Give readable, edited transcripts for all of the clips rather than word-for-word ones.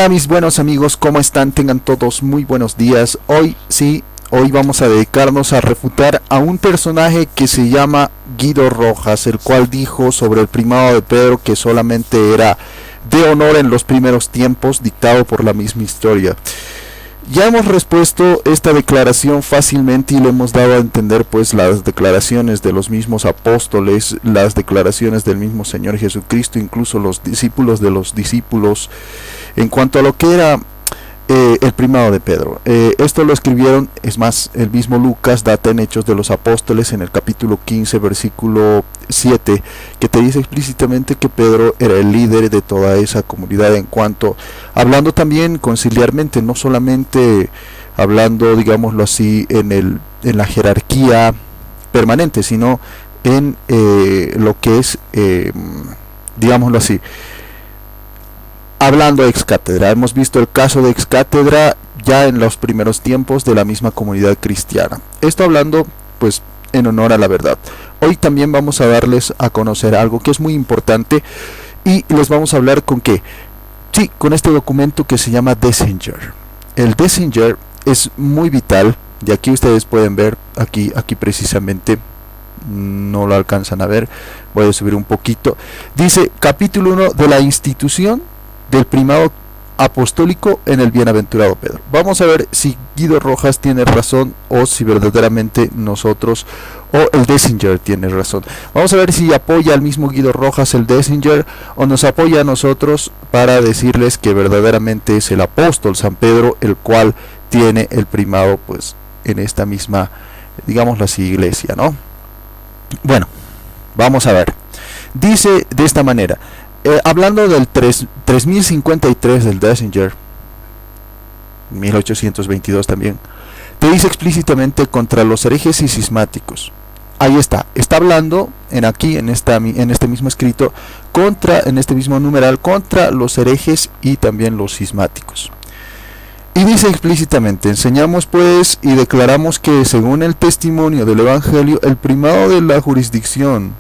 Hola mis buenos amigos, ¿cómo están? Tengan todos muy buenos días. Hoy vamos a dedicarnos a refutar a un personaje que se llama Guido Rojas, el cual dijo sobre el primado de Pedro que solamente era de honor en los primeros tiempos, dictado por la misma historia. Ya hemos respuesto esta declaración fácilmente y le hemos dado a entender pues las declaraciones de los mismos apóstoles, las declaraciones del mismo Señor Jesucristo, incluso los discípulos de los discípulos, en cuanto a lo que era el primado de Pedro. Esto lo escribieron, es más, el mismo Lucas data en Hechos de los Apóstoles en el capítulo 15, versículo 7, que te dice explícitamente que Pedro era el líder de toda esa comunidad, en cuanto, hablando también conciliarmente, no solamente hablando, digámoslo así, en la jerarquía permanente, sino en lo que es, digámoslo así, hablando de ex cátedra. Hemos visto el caso de ex cátedra ya en los primeros tiempos de la misma comunidad cristiana. Esto hablando pues en honor a la verdad. Hoy también vamos a darles a conocer algo que es muy importante y les vamos a hablar con qué. Sí, con este documento que se llama Dessinger. El Dessinger es muy vital, y aquí ustedes pueden ver, aquí precisamente, no lo alcanzan a ver, voy a subir un poquito. Dice capítulo 1 de la institución del primado apostólico en el bienaventurado Pedro. Vamos a ver si Guido Rojas tiene razón o si verdaderamente nosotros o el Dessinger tiene razón. Vamos a ver si apoya al mismo Guido Rojas el Dessinger o nos apoya a nosotros para decirles que verdaderamente es el apóstol San Pedro el cual tiene el primado pues en esta misma, digámoslo así, iglesia, ¿no? Bueno, vamos a ver. Dice de esta manera, hablando del 3053 del Dessinger, 1822 también, te dice explícitamente contra los herejes y cismáticos. Ahí está hablando en este mismo escrito, en este mismo numeral, contra los herejes y también los cismáticos. Y dice explícitamente, enseñamos pues y declaramos que según el testimonio del Evangelio, el primado de la jurisdicción,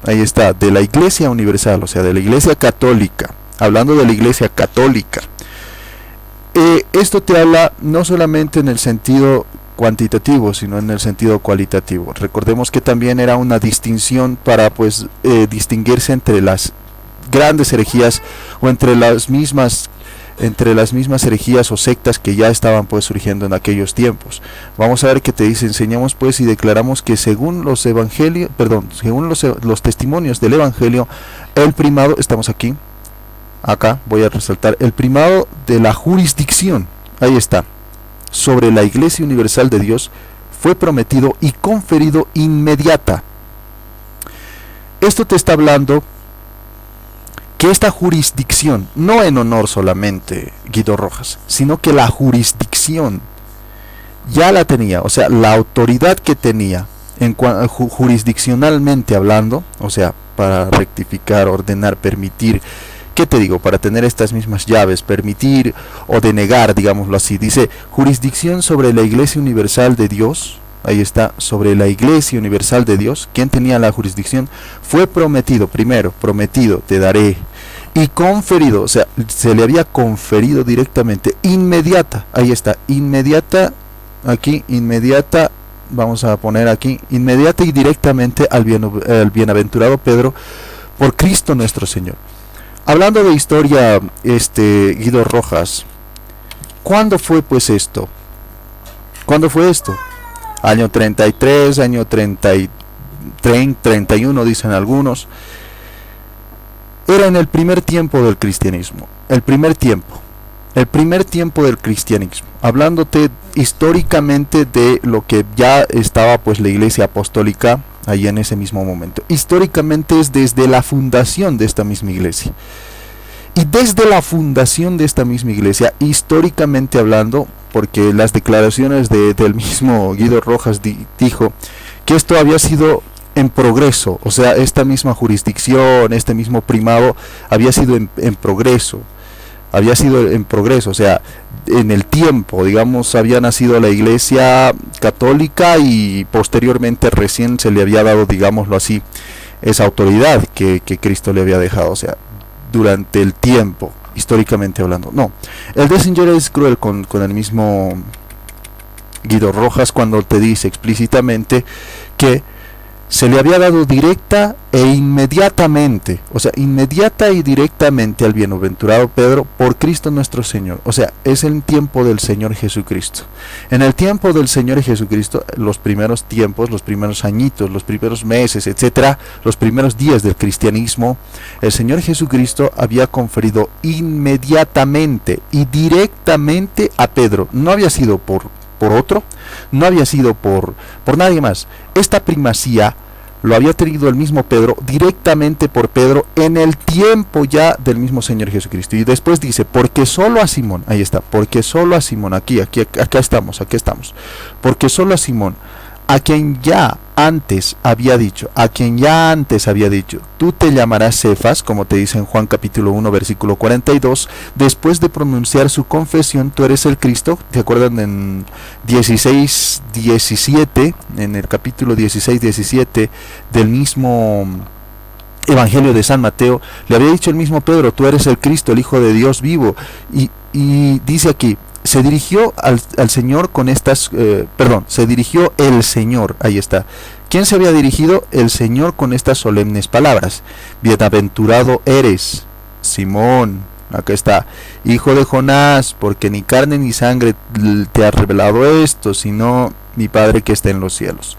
ahí está, de la Iglesia Universal, o sea, de la Iglesia Católica, hablando de la Iglesia Católica. Esto te habla no solamente en el sentido cuantitativo, sino en el sentido cualitativo. Recordemos que también era una distinción para pues distinguirse entre las grandes herejías o entre las mismas herejías o sectas que ya estaban pues surgiendo en aquellos tiempos. Vamos a ver qué te dice, enseñamos pues y declaramos que según los testimonios del Evangelio, el primado, estamos acá voy a resaltar, el primado de la jurisdicción, ahí está, sobre la Iglesia Universal de Dios, fue prometido y conferido inmediata. Esto te está hablando que esta jurisdicción, no en honor solamente Guido Rojas, sino que la jurisdicción ya la tenía, o sea, la autoridad que tenía jurisdiccionalmente hablando, o sea, para rectificar, ordenar, permitir, ¿qué te digo? Para tener estas mismas llaves, permitir o denegar, digámoslo así. Dice, jurisdicción sobre la Iglesia Universal de Dios. Ahí está, sobre la Iglesia Universal de Dios. ¿Quién tenía la jurisdicción? Fue prometido, primero, prometido, te daré. Y conferido, o sea, se le había conferido directamente, inmediata. Ahí está, inmediata, aquí, inmediata, vamos a poner aquí, inmediata y directamente al bienaventurado Pedro, por Cristo nuestro Señor. Hablando de historia, Guido Rojas, ¿cuándo fue pues esto? ¿Cuándo fue esto? Año 33, año 31, dicen algunos. Era en el primer tiempo del cristianismo, el primer tiempo del cristianismo, hablándote históricamente de lo que ya estaba pues la Iglesia Apostólica ahí en ese mismo momento. Históricamente es desde la fundación de esta misma iglesia. Y desde la fundación de esta misma iglesia, históricamente hablando, porque las declaraciones del mismo Guido Rojas dijo que esto había sido en progreso, o sea, esta misma jurisdicción, este mismo primado había sido en progreso, o sea, en el tiempo, digamos, había nacido la Iglesia Católica y posteriormente recién se le había dado, digámoslo así, esa autoridad que Cristo le había dejado, o sea, durante el tiempo. históricamente hablando. No, el Dessinger es cruel con el mismo Guido Rojas cuando te dice explícitamente que se le había dado directa e inmediatamente, o sea, inmediata y directamente al bienaventurado Pedro por Cristo nuestro Señor. O sea, es el tiempo del Señor Jesucristo. En el tiempo del Señor Jesucristo, los primeros tiempos, los primeros añitos, los primeros meses, etcétera, los primeros días del cristianismo, el Señor Jesucristo había conferido inmediatamente y directamente a Pedro. No había sido por otro, no había sido por nadie más. Esta primacía lo había tenido el mismo Pedro, directamente por Pedro, en el tiempo ya del mismo Señor Jesucristo. Y después dice, porque solo a Simón, ahí está, porque solo a Simón, acá estamos, porque solo a Simón, a quien ya antes había dicho, tú te llamarás Cefas, como te dice en Juan capítulo 1, versículo 42, después de pronunciar su confesión, tú eres el Cristo. ¿Te acuerdan en 16, 17, en el capítulo 16, 17 del mismo Evangelio de San Mateo, le había dicho el mismo Pedro, tú eres el Cristo, el Hijo de Dios vivo, y dice aquí, se dirigió al Señor con estas, se dirigió el Señor, ahí está. ¿Quién se había dirigido? El Señor con estas solemnes palabras. Bienaventurado eres, Simón, acá está, hijo de Jonás, porque ni carne ni sangre te ha revelado esto, sino mi Padre que está en los cielos.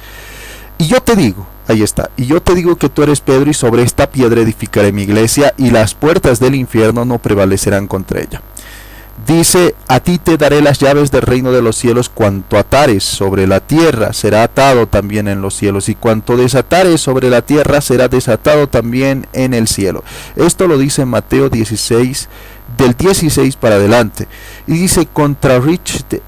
Y yo te digo, ahí está, y yo te digo que tú eres Pedro, y sobre esta piedra edificaré mi iglesia, y las puertas del infierno no prevalecerán contra ella. Dice, a ti te daré las llaves del reino de los cielos, cuanto atares sobre la tierra será atado también en los cielos, y cuanto desatares sobre la tierra será desatado también en el cielo. Esto lo dice Mateo 16, del 16 para adelante. Y dice contra Richter,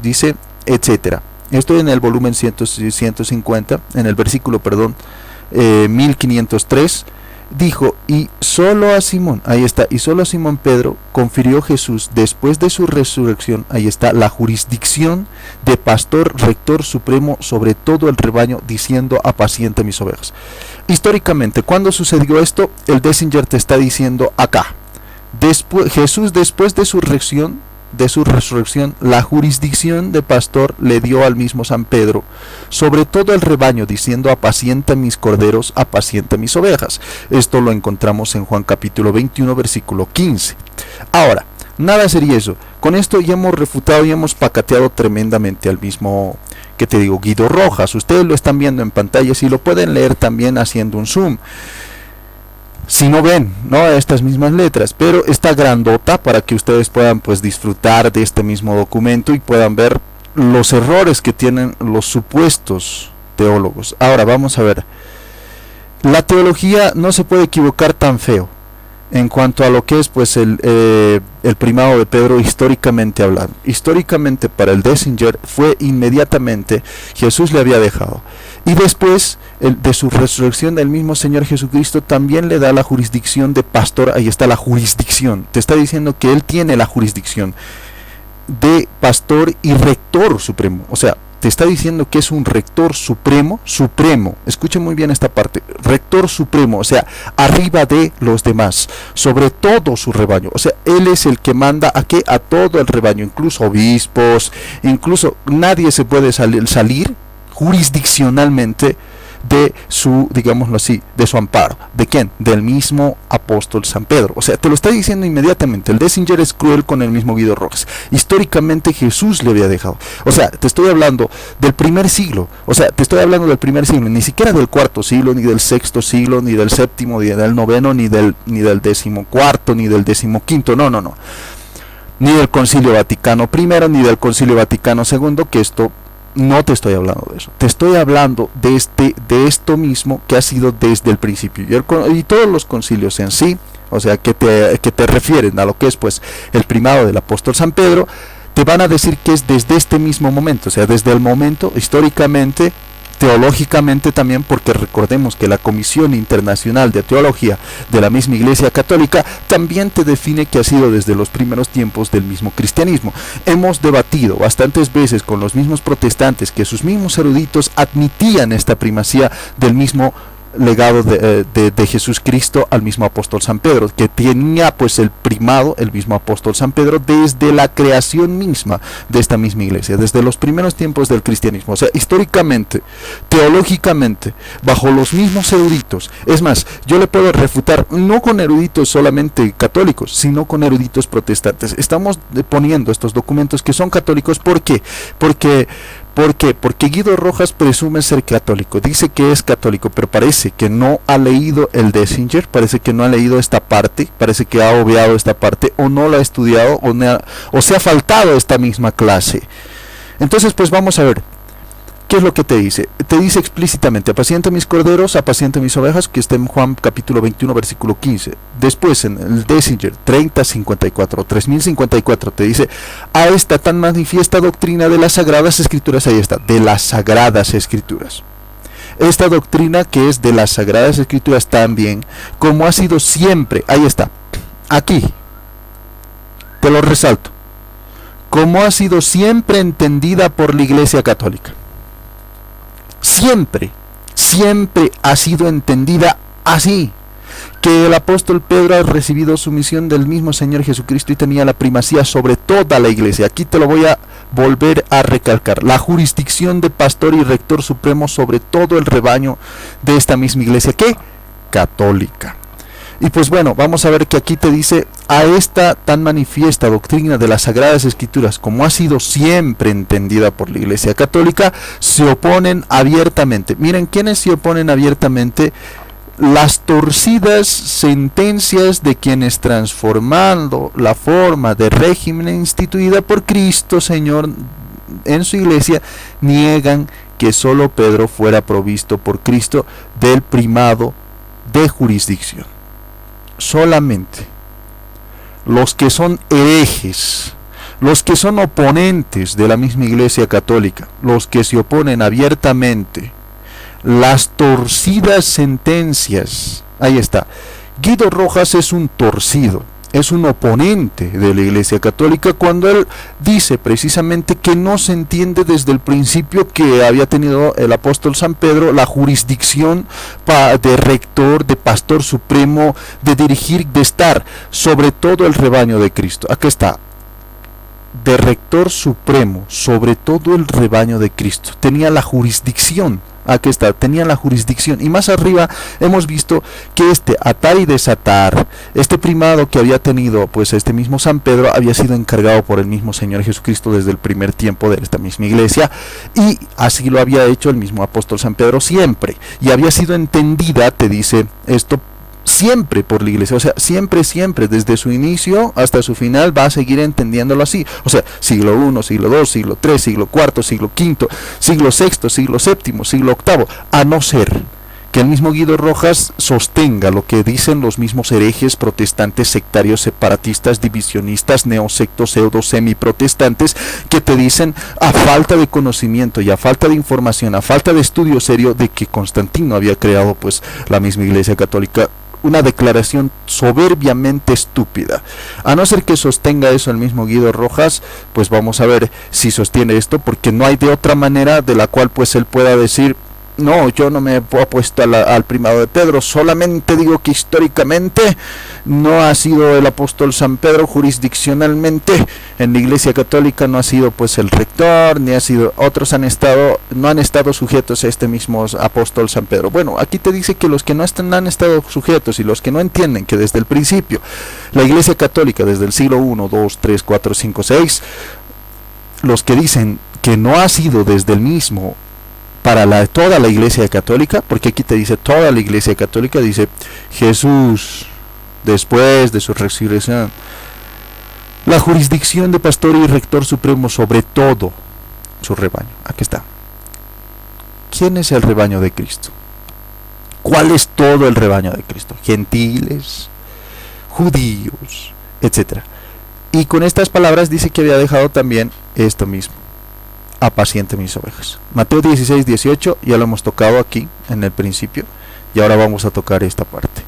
dice, etcétera. Esto en el volumen 150, en el versículo, 1503. Dijo, y solo a Simón, ahí está, y solo a Simón Pedro confirió Jesús después de su resurrección, ahí está, la jurisdicción de pastor rector supremo sobre todo el rebaño, diciendo, apacienta mis ovejas. Históricamente, ¿cuándo sucedió esto? El Dessinger te está diciendo acá. Jesús después de su resurrección, la jurisdicción de pastor le dio al mismo San Pedro sobre todo el rebaño, diciendo, apacienta mis corderos, apacienta mis ovejas. Esto lo encontramos en Juan capítulo 21, versículo 15. Ahora, nada sería eso. Con esto ya hemos refutado y hemos pacateado tremendamente al mismo, que te digo, Guido Rojas. Ustedes lo están viendo en pantalla, y lo pueden leer también haciendo un zoom. Si no ven, ¿no?, estas mismas letras, pero está grandota para que ustedes puedan pues disfrutar de este mismo documento y puedan ver los errores que tienen los supuestos teólogos. Ahora vamos a ver. La teología no se puede equivocar tan feo en cuanto a lo que es pues el primado de Pedro históricamente hablando. Históricamente para el Dessinger fue inmediatamente, Jesús le había dejado. Y después de su resurrección, del mismo Señor Jesucristo también le da la jurisdicción de pastor. Ahí está la jurisdicción. Te está diciendo que él tiene la jurisdicción de pastor y rector supremo. O sea, te está diciendo que es un rector supremo. Escuchen muy bien esta parte. Rector supremo, o sea, arriba de los demás, sobre todo su rebaño. O sea, él es el que manda a qué, a todo el rebaño, incluso obispos, incluso nadie se puede salir jurisdiccionalmente de su, digámoslo así, de su amparo. ¿De quién? Del mismo apóstol San Pedro. O sea, te lo está diciendo inmediatamente. El Dessinger es cruel con el mismo Guido Rojas. Históricamente Jesús le había dejado. O sea, te estoy hablando del primer siglo. O sea, te estoy hablando del primer siglo. Ni siquiera del cuarto siglo, ni del sexto siglo, ni del séptimo, ni del noveno, ni del 14, ni del 15. No. Ni del Concilio Vaticano I, ni del Concilio Vaticano II, que esto... No te estoy hablando de eso, te estoy hablando de esto mismo que ha sido desde el principio, y todos los concilios en sí, o sea, que te refieren a lo que es pues el primado del apóstol San Pedro, te van a decir que es desde este mismo momento, o sea, desde el momento históricamente, teológicamente también, porque recordemos que la Comisión Internacional de Teología de la misma Iglesia Católica también te define que ha sido desde los primeros tiempos del mismo cristianismo. Hemos debatido bastantes veces con los mismos protestantes que sus mismos eruditos admitían esta primacía del mismo legado de Jesús Cristo al mismo apóstol San Pedro, que tenía pues el primado, el mismo apóstol San Pedro, desde la creación misma de esta misma iglesia, desde los primeros tiempos del cristianismo. O sea, históricamente, teológicamente, bajo los mismos eruditos. Es más, yo le puedo refutar, no con eruditos solamente católicos, sino con eruditos protestantes. Estamos poniendo estos documentos que son católicos. ¿Por qué? ¿Por qué? Porque Guido Rojas presume ser católico, dice que es católico, pero parece que no ha leído el Dessinger, parece que no ha leído esta parte, parece que ha obviado esta parte, o no la ha estudiado, o se ha faltado esta misma clase. Entonces, pues vamos a ver, ¿qué es lo que te dice? Te dice explícitamente: apacienta mis corderos, apacienta mis ovejas, que está en Juan capítulo 21, versículo 15. Después en el Dessinger 3054, 3054, te dice: a esta tan manifiesta doctrina de las Sagradas Escrituras, ahí está, de las Sagradas Escrituras. Esta doctrina que es de las Sagradas Escrituras también, como ha sido siempre, ahí está, aquí, te lo resalto, como ha sido siempre entendida por la Iglesia Católica. Siempre ha sido entendida así, que el apóstol Pedro ha recibido su misión del mismo Señor Jesucristo y tenía la primacía sobre toda la iglesia. Aquí te lo voy a volver a recalcar: la jurisdicción de pastor y rector supremo sobre todo el rebaño de esta misma iglesia, ¿qué? Católica. Y pues bueno, vamos a ver que aquí te dice: a esta tan manifiesta doctrina de las Sagradas Escrituras, como ha sido siempre entendida por la Iglesia Católica, se oponen abiertamente. Miren, ¿quiénes se oponen abiertamente? Las torcidas sentencias de quienes, transformando la forma de régimen instituida por Cristo Señor en su iglesia, niegan que solo Pedro fuera provisto por Cristo del primado de jurisdicción. Solamente los que son herejes, los que son oponentes de la misma Iglesia Católica, los que se oponen abiertamente, las torcidas sentencias, ahí está. Guido Rojas es un torcido, es un oponente de la Iglesia Católica, cuando él dice precisamente que no se entiende desde el principio que había tenido el apóstol San Pedro la jurisdicción de rector, de pastor supremo, de dirigir, de estar sobre todo el rebaño de Cristo. Aquí está: de rector supremo sobre todo el rebaño de Cristo. Tenía la jurisdicción. Aquí está, tenía la jurisdicción. Y más arriba hemos visto que este atar y desatar, este primado que había tenido pues este mismo San Pedro, había sido encargado por el mismo Señor Jesucristo desde el primer tiempo de esta misma iglesia, y así lo había hecho el mismo apóstol San Pedro siempre, y había sido entendida, te dice esto, siempre por la iglesia. O sea, siempre, desde su inicio hasta su final, va a seguir entendiéndolo así. O sea, siglo I, siglo II, siglo III, siglo IV, siglo V, siglo VI, siglo VII, siglo VIII, a no ser que el mismo Guido Rojas sostenga lo que dicen los mismos herejes, protestantes, sectarios, separatistas, divisionistas, neosectos, pseudo, semiprotestantes, que te dicen, a falta de conocimiento y a falta de información, a falta de estudio serio, de que Constantino había creado pues la misma Iglesia Católica. Una declaración soberbiamente estúpida. A no ser que sostenga eso el mismo Guido Rojas, pues vamos a ver si sostiene esto, porque no hay de otra manera de la cual pues él pueda decir: no, yo no me he opuesto al primado de Pedro, solamente digo que históricamente no ha sido el apóstol San Pedro, jurisdiccionalmente en la Iglesia Católica no ha sido pues el rector, ni ha sido, otros no han estado sujetos a este mismo apóstol San Pedro. Bueno, aquí te dice que los que no han estado sujetos y los que no entienden que desde el principio la Iglesia Católica, desde el siglo I, II, III, IV, V, VI, los que dicen que no ha sido desde el mismo para toda la Iglesia Católica, porque aquí te dice toda la Iglesia Católica, dice Jesús después de su resurrección, la jurisdicción de pastor y rector supremo sobre todo su rebaño. Aquí está. ¿Quién es el rebaño de Cristo? ¿Cuál es todo el rebaño de Cristo? Gentiles, judíos, etcétera. Y con estas palabras dice que había dejado también esto mismo: apaciente mis ovejas. Mateo 16, 18, ya lo hemos tocado aquí en el principio, y ahora vamos a tocar esta parte.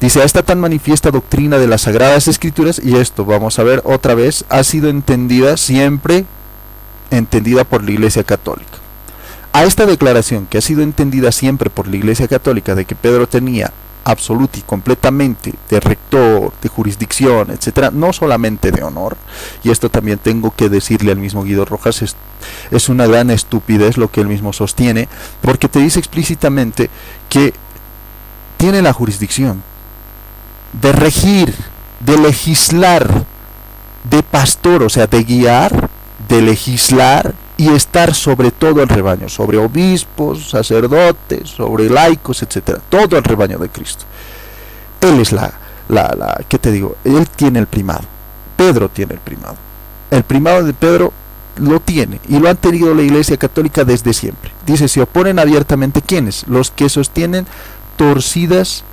Dice: a esta tan manifiesta doctrina de las Sagradas Escrituras, y esto vamos a ver otra vez, ha sido entendida siempre, entendida por la Iglesia Católica. A esta declaración, que ha sido entendida siempre por la Iglesia Católica, de que Pedro tenía absoluta y completamente de rector, de jurisdicción, etcétera, no solamente de honor, y esto también tengo que decirle al mismo Guido Rojas, es una gran estupidez lo que él mismo sostiene, porque te dice explícitamente que tiene la jurisdicción de regir, de legislar, de pastor, o sea, de guiar, de legislar y estar sobre todo el rebaño, sobre obispos, sacerdotes, sobre laicos, etcétera, todo el rebaño de Cristo. Él es ¿qué te digo? Él tiene el primado. Pedro tiene el primado. El primado de Pedro lo tiene y lo han tenido la Iglesia Católica desde siempre. Dice, se oponen abiertamente ¿quiénes? Los que sostienen torcidas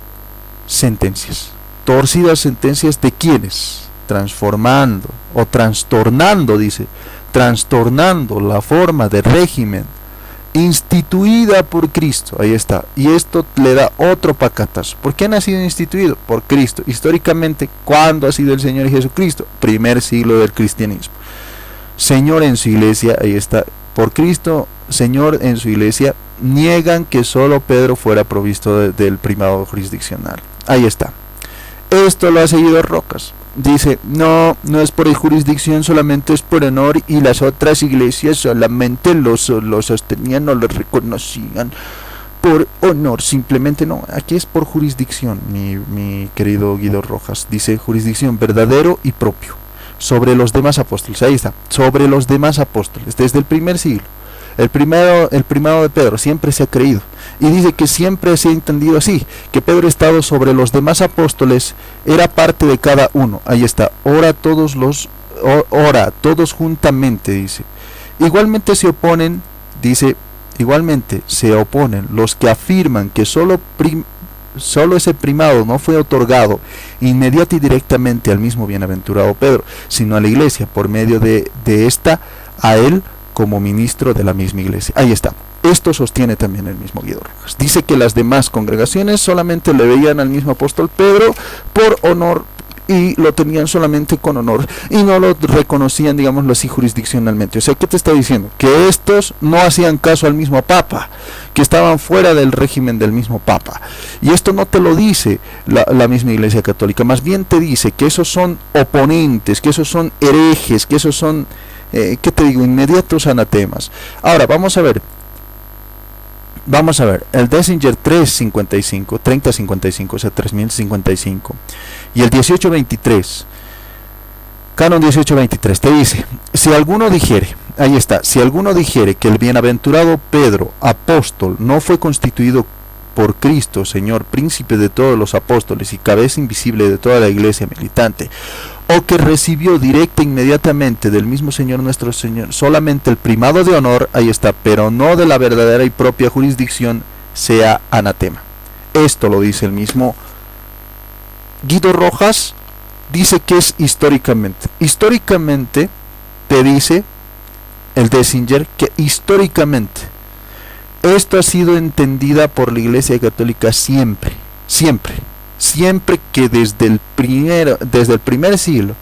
sentencias. ¿Torcidas sentencias de quiénes? Transformando o trastornando, dice, trastornando la forma de régimen instituida por Cristo. Ahí está. Y esto le da otro pacatazo. ¿Por qué ha sido instituido? Por Cristo. Históricamente, ¿cuándo ha sido el Señor Jesucristo? Primer siglo del cristianismo. Señor en su iglesia, ahí está. Por Cristo, Señor en su iglesia, niegan que solo Pedro fuera provisto del primado jurisdiccional. Ahí está. Esto lo ha seguido Rojas. Dice, no es por jurisdicción, solamente es por honor, y las otras iglesias solamente lo sostenían o lo reconocían por honor, simplemente no, aquí es por jurisdicción, mi querido Guido Rojas. Dice, jurisdicción verdadero y propio sobre los demás apóstoles. Ahí está, sobre los demás apóstoles, desde el primer siglo. El primado de Pedro siempre se ha creído, y dice que siempre se ha entendido así, que Pedro estado sobre los demás apóstoles, era parte de cada uno. Ahí está, ora todos juntamente, dice. Igualmente se oponen, dice, igualmente se oponen los que afirman que solo ese primado no fue otorgado inmediata y directamente al mismo bienaventurado Pedro, sino a la iglesia por medio de esta, a él como ministro de la misma iglesia. Ahí está. Esto sostiene también el mismo Guido Rojas. Dice que las demás congregaciones solamente le veían al mismo apóstol Pedro por honor, y lo tenían solamente con honor, y no lo reconocían, digámoslo así, jurisdiccionalmente. O sea, ¿qué te está diciendo? Que estos no hacían caso al mismo Papa, que estaban fuera del régimen del mismo Papa. Y esto no te lo dice la misma Iglesia Católica, más bien te dice que esos son oponentes, que esos son herejes, que esos son ¿qué te digo? Inmediatos anatemas. Ahora, vamos a ver, el Dessinger 3055, o sea, 3055, y el 1823, Canon 1823, te dice, si alguno dijere, ahí está, si alguno dijere que el bienaventurado Pedro, apóstol, no fue constituido por Cristo, Señor, príncipe de todos los apóstoles y cabeza invisible de toda la iglesia militante, o que recibió directa inmediatamente del mismo Señor nuestro Señor solamente el primado de honor, ahí está, pero no de la verdadera y propia jurisdicción, sea anatema. Esto lo dice el mismo Guido Rojas, dice que es históricamente. Históricamente te dice el Dessinger que históricamente esto ha sido entendida por la Iglesia Católica siempre, que desde el primer siglo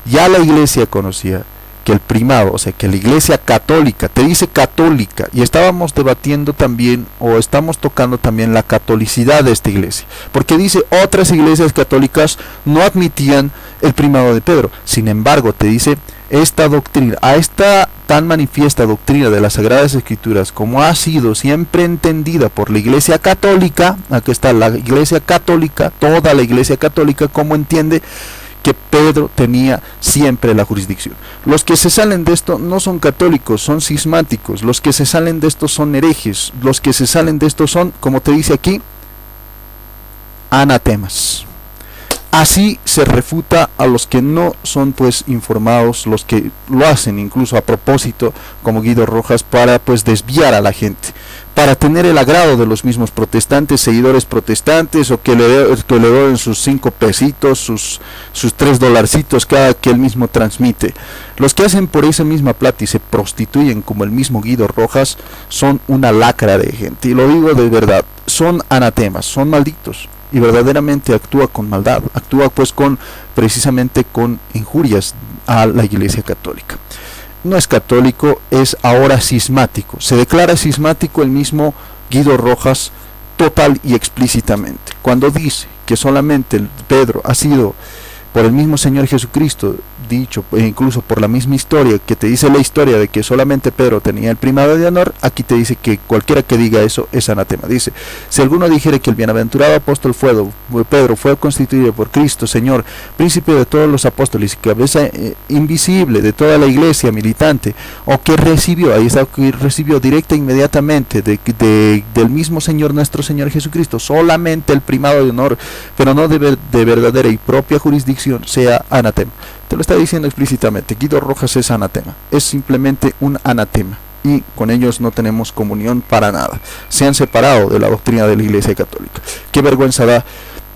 ya la Iglesia conocía que el primado, o sea, que la Iglesia Católica, te dice católica, y estábamos debatiendo también, o estamos tocando también la catolicidad de esta iglesia, porque dice otras iglesias católicas no admitían el primado de Pedro. Sin embargo, te dice esta doctrina, a esta tan manifiesta doctrina de las Sagradas Escrituras, como ha sido siempre entendida por la Iglesia Católica, aquí está la Iglesia Católica, toda la Iglesia Católica, como entiende que Pedro tenía siempre la jurisdicción. Los que se salen de esto no son católicos, son cismáticos. Los que se salen de esto son herejes. Los que se salen de esto son, como te dice aquí, anatemas. Así se refuta a los que no son pues informados, los que lo hacen incluso a propósito, como Guido Rojas, para pues desviar a la gente, para tener el agrado de los mismos protestantes, seguidores protestantes, o que le den sus 5 pesitos, sus $3 cada que él mismo transmite. Los que hacen por esa misma plata y se prostituyen como el mismo Guido Rojas son una lacra de gente, y lo digo de verdad, son anatemas, son malditos, y verdaderamente actúa con maldad, actúa pues precisamente con injurias a la Iglesia Católica. no es católico, es ahora cismático. Se declara cismático el mismo Guido Rojas total y explícitamente. Cuando dice que solamente Pedro ha sido por el mismo Señor Jesucristo, dicho incluso por la misma historia, que te dice la historia de que solamente Pedro tenía el primado de honor, aquí te dice que cualquiera que diga eso es anatema. Dice, si alguno dijere que el bienaventurado apóstol Pedro fue constituido por Cristo, Señor, príncipe de todos los apóstoles y cabeza invisible de toda la iglesia militante, o que recibió, ahí está, que recibió directa e inmediatamente del mismo Señor, nuestro Señor Jesucristo, solamente el primado de honor, pero no de verdadera y propia jurisdicción, sea anatema. Te lo está diciendo explícitamente. Guido Rojas es anatema, es simplemente un anatema, y con ellos no tenemos comunión para nada. Se han separado de la doctrina de la Iglesia Católica. Qué vergüenza da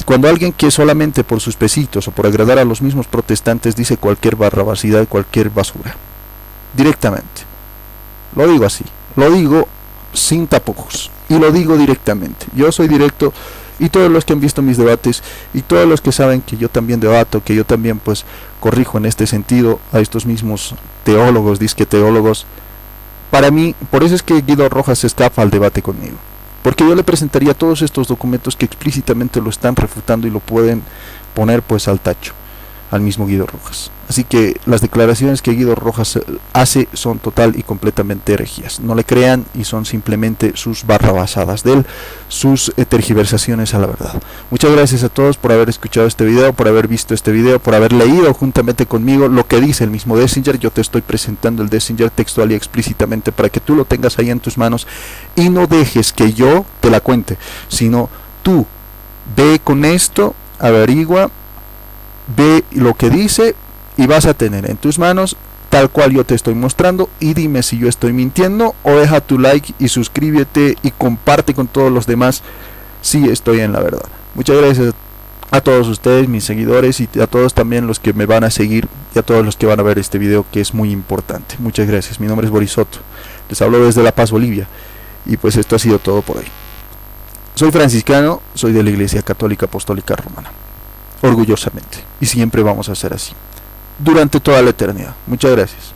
cuando alguien que solamente por sus pesitos o por agradar a los mismos protestantes dice cualquier barrabasidad, cualquier basura, directamente. Lo digo así, lo digo sin tapujos y lo digo directamente. Yo soy directo, y todos los que han visto mis debates y todos los que saben que yo también debato, que yo también pues corrijo en este sentido a estos mismos teólogos, disque teólogos, para mí, por eso es que Guido Rojas se escapa al debate conmigo, porque yo le presentaría todos estos documentos que explícitamente lo están refutando y lo pueden poner pues al tacho al mismo Guido Rojas. Así que las declaraciones que Guido Rojas hace son total y completamente herejías. No le crean, y son simplemente sus barrabasadas de él, sus tergiversaciones a la verdad. Muchas gracias a todos por haber escuchado este video, por haber visto este video, por haber leído juntamente conmigo lo que dice el mismo Dessinger. Yo te estoy presentando el Dessinger textual y explícitamente para que tú lo tengas ahí en tus manos y no dejes que yo te la cuente, sino tú ve con esto, averigua, ve lo que dice y vas a tener en tus manos tal cual yo te estoy mostrando, y dime si yo estoy mintiendo, o deja tu like y suscríbete y comparte con todos los demás si estoy en la verdad. Muchas gracias a todos ustedes, mis seguidores, y a todos también los que me van a seguir y a todos los que van a ver este video, que es muy importante. Muchas gracias. Mi nombre es Boris Soto, les hablo desde La Paz, Bolivia, y pues esto ha sido todo por hoy. Soy franciscano, soy de la Iglesia Católica Apostólica Romana, orgullosamente, y siempre vamos a ser así durante toda la eternidad. Muchas gracias.